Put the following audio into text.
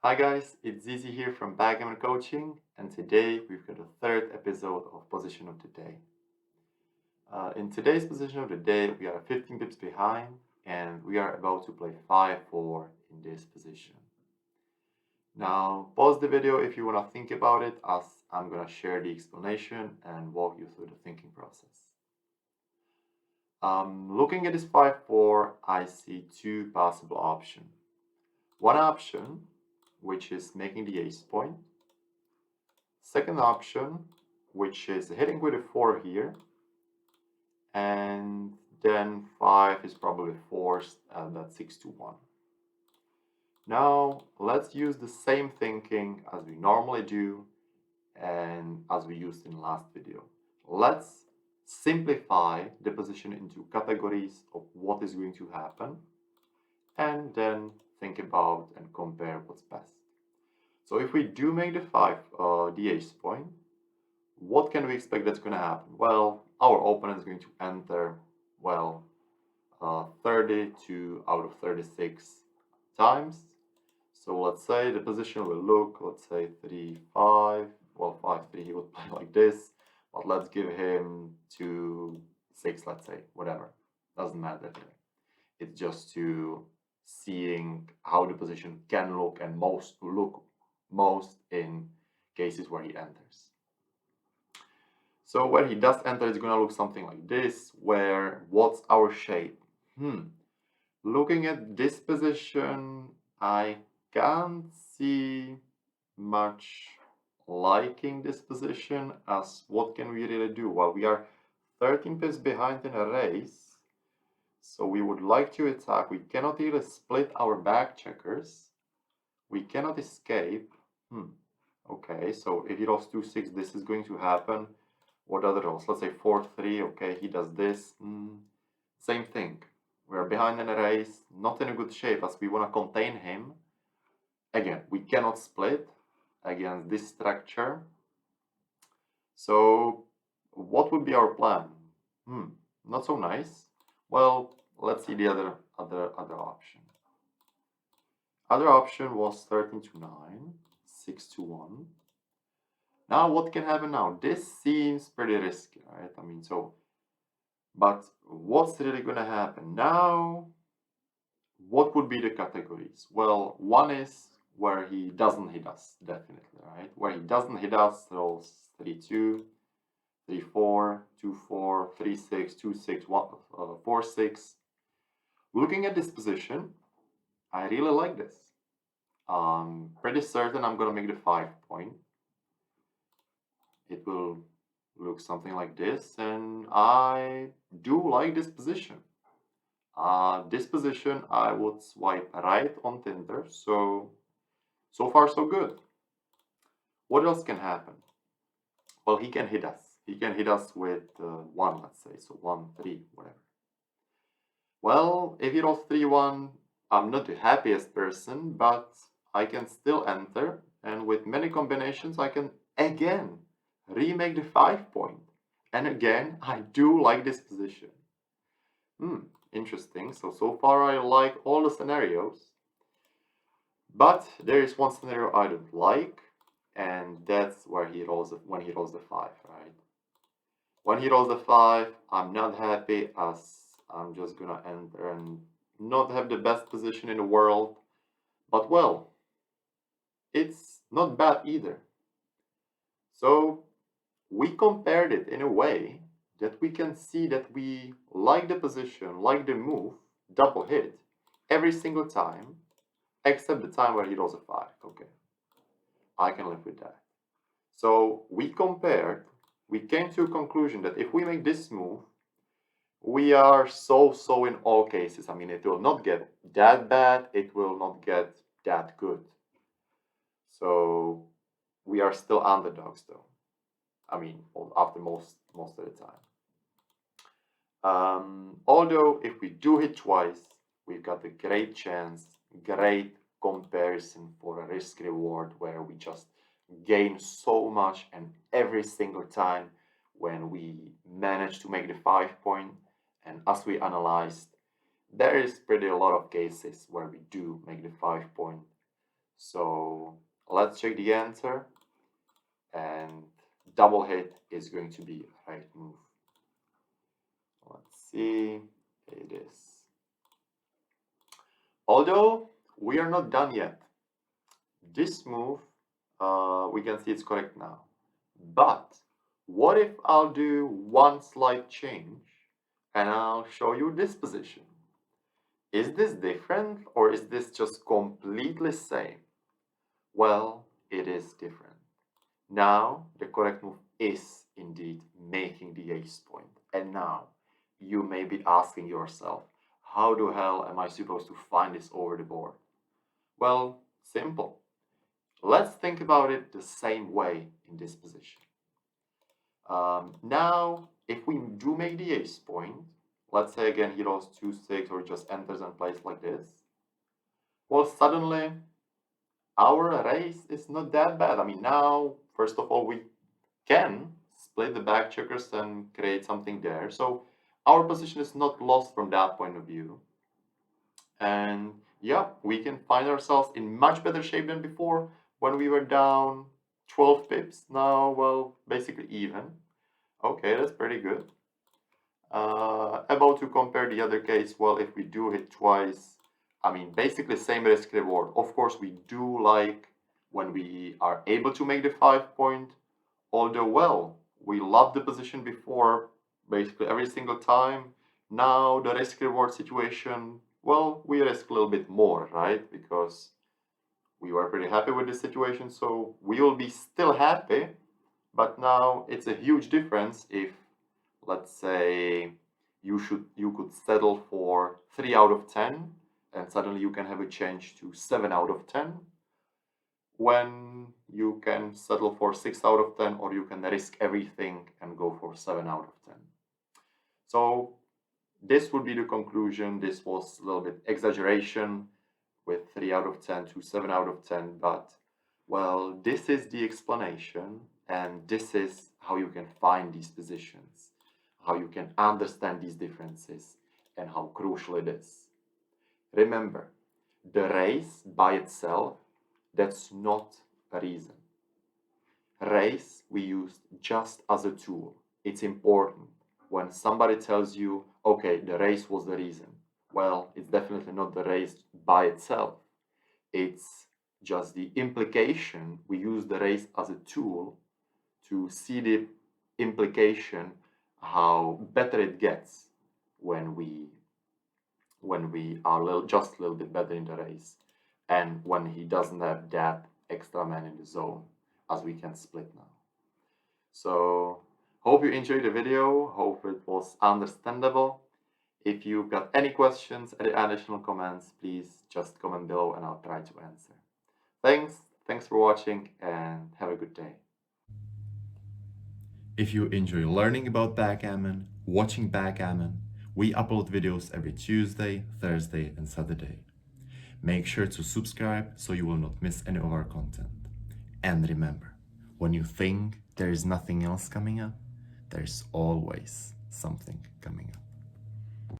Hi guys, it's Zizi here from Backgammon Coaching, and today we've got a third episode of Position of the Day. In today's Position of the Day, we are 15 pips behind, and we are about to play 5-4 in this position. Now, pause the video if you want to think about it, as I'm going to share the explanation and walk you through the thinking process. Looking at this 5-4, I see two possible options. One option, which is making the ace point. Second option, which is hitting with a 4 here, and then 5 is probably forced, and that's 6-1. Now let's use the same thinking as we normally do and as we used in the last video. Let's simplify the position into categories of what is going to happen, and then think about and compare what's best. So if we do make the ace point, what can we expect that's going to happen? Well, our opponent is going to enter, 32 out of 36 times. So let's say the position will look, let's say 3-5, 5-3, he would play like this, but let's give him 2-6, let's say, whatever. Doesn't matter here. It's just to seeing how the position can look and most in cases where he enters. So when he does enter, it's going to look something like this, where what's our shape? Looking at this position, I can't see much liking this position, as what can we really do? Well, we are 13 pips behind in a race, so we would like to attack. We cannot really split our back checkers. We cannot escape. Okay, so if he rolls 2-6, this is going to happen. What other rolls? Let's say 4-3. Okay, he does this. Same thing. We are behind in a race, not in a good shape, as we want to contain him. Again, we cannot split against this structure. So what would be our plan? Not so nice. Well, let's see the other option. Other option was 13-9, 6-1. Now, what can happen now? This seems pretty risky, right? But what's really going to happen? Now, what would be the categories? Well, one is where he doesn't hit us, definitely, right? Where he doesn't hit us, rolls 3-2, 3-4, 2-4, 3-6, 2-6, 4-6. Looking at this position, I really like this. Pretty certain I'm going to make the 5 point. It will look something like this, and I do like this position. This position I would swipe right on Tinder, so far so good. What else can happen? Well, he can hit us. He can hit us with 1, let's say, so 1-3, whatever. Well, if he rolls 3-1, I'm not the happiest person, but I can still enter, and with many combinations I can again remake the 5 point. And again, I do like this position. Interesting. So far I like all the scenarios. But there is one scenario I don't like, and that's where he rolls when he rolls the 5, right? When he rolls the 5, I'm not happy, as I'm just gonna enter and not have the best position in the world. But well, it's not bad either. So we compared it in a way that we can see that we like the position, like the move, double hit, every single time, except the time where he rolls a 5. Okay, I can live with that. So we compared, we came to a conclusion that if we make this move, we are so in all cases. It will not get that bad, it will not get that good. So we are still underdogs though. After most of the time. Although if we do hit twice, we've got a great chance, great comparison for a risk reward, where we just gain so much, and every single time when we manage to make the 5 point, and as we analyzed, there is pretty a lot of cases where we do make the 5 point. So let's check the answer, and double hit is going to be a right move. Let's see, it is. Although we are not done yet. This move, we can see it's correct now. But what if I'll do one slight change and I'll show you this position? Is this different or is this just completely same? Well, it is different. Now the correct move is indeed making the ace point. And now you may be asking yourself, how the hell am I supposed to find this over the board? Well, simple. Let's think about it the same way in this position. Now, if we do make the ace point, let's say again he rolls 2-6 or just enters and plays like this, well, suddenly our race is not that bad. I mean, now, first of all, we can split the back checkers and create something there. So our position is not lost from that point of view. And yeah, we can find ourselves in much better shape than before when we were down 12 pips. Now, well, basically even. Okay, that's pretty good. About to compare the other case, well, if we do hit twice, I mean, basically same risk reward. Of course, we do like when we are able to make the 5 point, although, well, we loved the position before basically every single time. Now the risk reward situation, well, we risk a little bit more, right? Because we were pretty happy with this situation, so we will be still happy. But now it's a huge difference if, let's say, you could settle for 3 out of 10 and suddenly you can have a change to 7 out of 10, when you can settle for 6 out of 10, or you can risk everything and go for 7 out of 10. So this would be the conclusion. This was a little bit exaggeration with 3 out of 10 to 7 out of 10, but well, this is the explanation, and this is how you can find these positions, how you can understand these differences, and how crucial it is. Remember, the race by itself, that's not a reason. Race we use just as a tool. It's important. When somebody tells you, okay, the race was the reason, well, it's definitely not the race by itself. It's just the implication. We use the race as a tool to see the implication, how better it gets when we are just a little bit better in the race, and when he doesn't have that extra man in the zone, as we can split now. So hope you enjoyed the video, hope it was understandable. If you've got any questions, any additional comments, please just comment below and I'll try to answer. Thanks for watching and have a good day. If you enjoy learning about backgammon, watching backgammon, we upload videos every Tuesday, Thursday, and Saturday. Make sure to subscribe so you will not miss any of our content. And remember, when you think there is nothing else coming up, there's always something coming up.